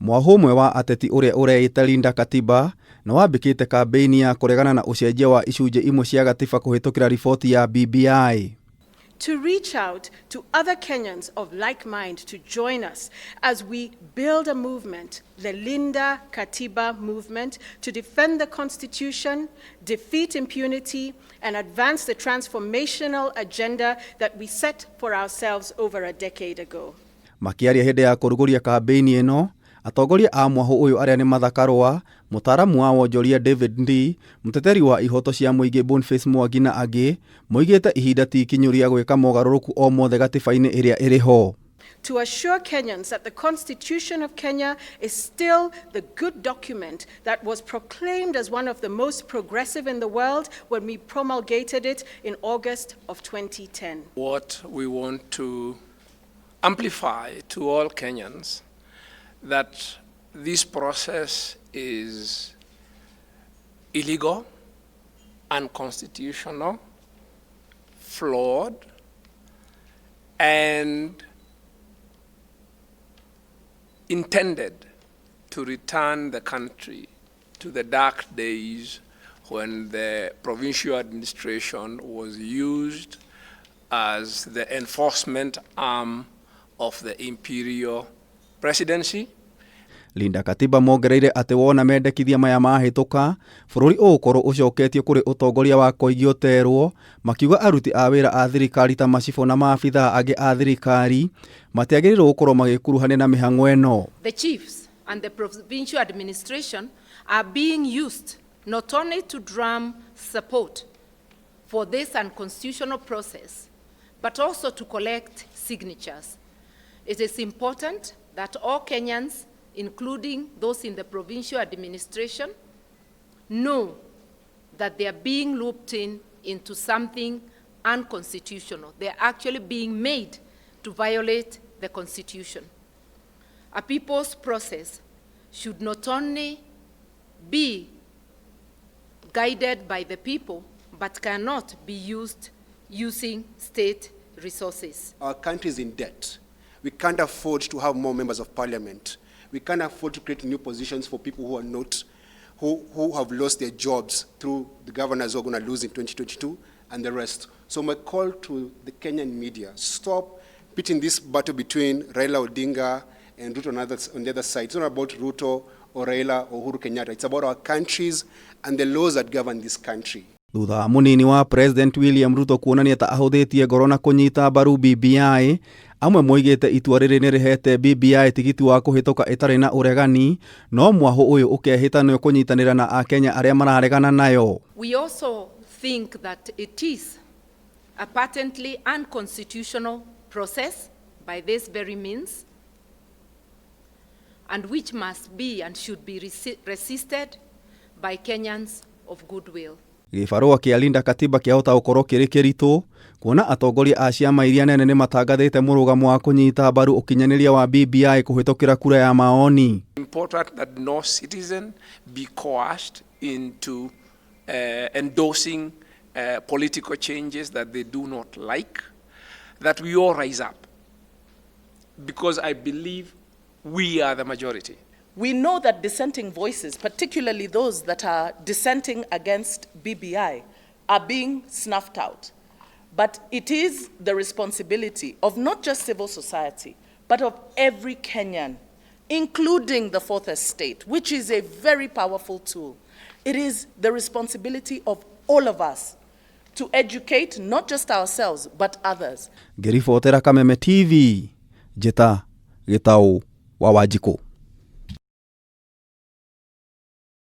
Mwahumwe wa ateti uria ureita Linda Katiba na wambikite kambi-ini ya kuregana na ucenjia wa icunje imwe cia gatiba kuhitukira ripoti ya BBI. To reach out to other Kenyans of like mind to join us as we build a movement, the Linda Katiba movement, to defend the Constitution, defeat impunity, and advance the transformational agenda that we set for ourselves over a decade ago. Makiaria hindi ya kuruguria kambi-ini ino, atongoria a mwahu uyu aria ni Martha Karua, mutaramu wa wonjoria David Ndi, muteteri wa ihoto cia muingi Boniface Mwangi na angi, moigite ihinda ti ikinyuria gwika mogaruruku o mothe gatiba-ini iria iriho. To assure Kenyans that the Constitution of Kenya is still the good document that was proclaimed as one of the most progressive in the world when we promulgated it in August of 2010. What we want to amplify to all Kenyans that this process is illegal, unconstitutional, flawed, and intended to return the country to the dark days when the provincial administration was used as the enforcement arm of the imperial presidency. Linda Katiba mongereire ati wona mendekithia maya mahituka bururi ugukorwo ucoketio kuri utongoria wa kuigio terwo, makiuga aruti a wira a thirikari ta macifo na maabitha angi a thirikari matiagirirwo gukorwo magikuruhania na mihang'o eno. The chiefs and the provincial administration are being used not only to drum support for this unconstitutional process, but also to collect signatures. It is important that all Kenyans, including those in the provincial administration, know that they are being looped into something unconstitutional. They are actually being made to violate the Constitution. A people's process should not only be guided by the people, but cannot be used using state resources. Our country is in debt. We can't afford to have more members of parliament. We can't afford to create new positions for people who are not, who have lost their jobs through the governors who are going to lose in 2022 and the rest. So my call to the Kenyan media, stop pitting this battle between Raila Odinga and Ruto on the other side. It's not about Ruto or Raila or Uhuru Kenyatta. It's about our countries and the laws that govern this country. Thutha munini wa President William Ruto kuonania ta ahuthitie ngoro na kunyita mbaru BBI, amwe moigite itua riri ni rihete BBI tigiti wa kuhituka itari na uregani, no mwahu uyu ukehita no kunyitanira na Akenya aria mararegana nayo. We also think that it is a patently unconstitutional process by this very means, and which must be and should be resisted by Kenyans of goodwill. Gibarua kia Linda Katiba kiahota gukorwo kiri kiritu kuona atongoria a ciama iria nene ni matangathite murugamo wa kunyita mbaru ukinyaniria wa BBI kuhitukira kura ya maoni. Important that no citizen be coerced into endorsing political changes that they do not like, that we all rise up, because I believe we are the majority. We know that dissenting voices, particularly those that are dissenting against BBI, are being snuffed out. But it is the responsibility of not just civil society, but of every Kenyan, including the Fourth Estate, which is a very powerful tool. It is the responsibility of all of us to educate not just ourselves, but others. Ngiribotera Kameme TV, Jeta Gitau wa Wanjikũ.